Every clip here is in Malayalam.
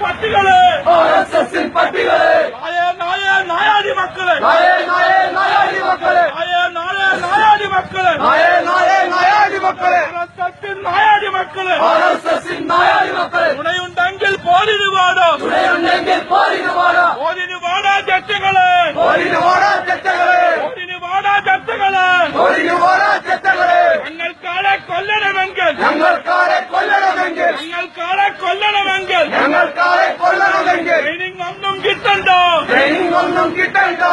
പട്ടികളെ നായാടി മക്കളെ തുണയുണ്ടെങ്കിൽ പോരിന് പാടാം പോരിന് വാടാ ചട്ടകളെ ഞങ്ങൾക്കാളെ കൊല്ലണമെങ്കിൽ ട്രെയിനിങ് ഒന്നും കിട്ടണ്ട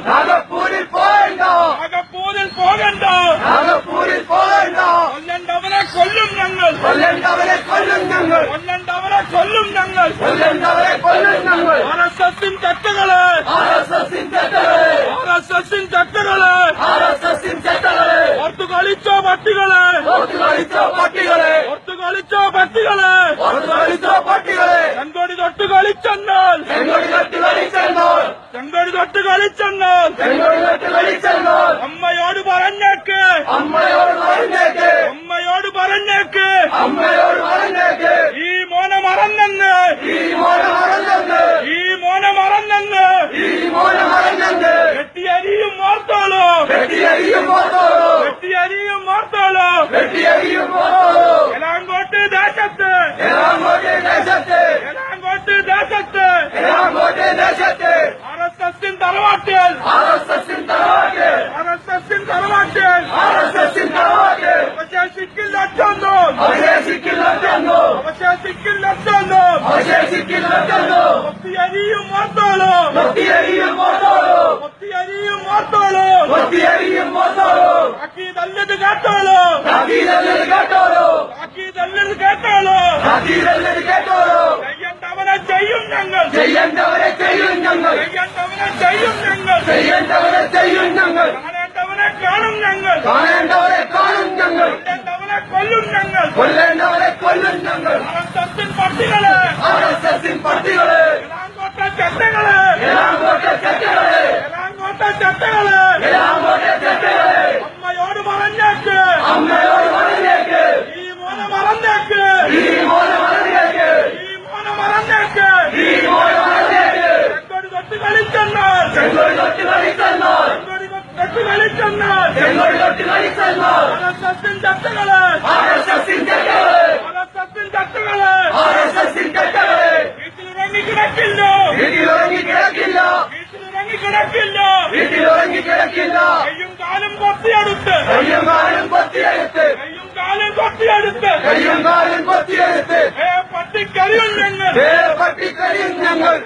നാഗപ്പൂരിൽ പോകണ്ട കൊല്ലണ്ടവരെ കൊല്ലും ഞങ്ങൾ ആർഎസ്എസിൻ തെറ്റുകളെ ഓർത്തു കളിച്ചോ പട്ടികളെ ചെങ്കോടി തൊട്ട് കളിച്ചെന്നാൽ അമ്മയോട് പറഞ്ഞേക്ക് ഈ മോനെ മറന്നെന്ന് വെട്ടിയരിയും ഓർത്തോളൂ എലാങ്കോട്ട് ദേശത്ത് ആർഎസ്എസിൻ തറവാട്ടിൽ അവശേഷിക്കില്ലെന്നോ ഒത്തിയരിയും ഓർത്തോളൂ ചെയ്യണ്ടവരെ ചെയ്യും ഞങ്ങൾ കാണേണ്ടവരെ കാണും ഞങ്ങൾ കൊല്ലേണ്ടവരെ കൊല്ലും ഞങ്ങൾ ആർഎസ്എസിൻ പട്ടികളെ അമ്മയോട് പറഞ്ഞേക്ക് ഈ മോനെ മറന്നേക്ക് ചെങ്കോടി തൊട്ട് കളിച്ചെന്നാൽ ആർഎസ്എസിൻ തെറ്റുകളെ വീട്ടിലുറങ്ങിക്കിടക്കില്ല കയ്യും കാലും കൊത്തിയെടുത്ത് പട്ടിക്കരിയും ഞങ്ങൾ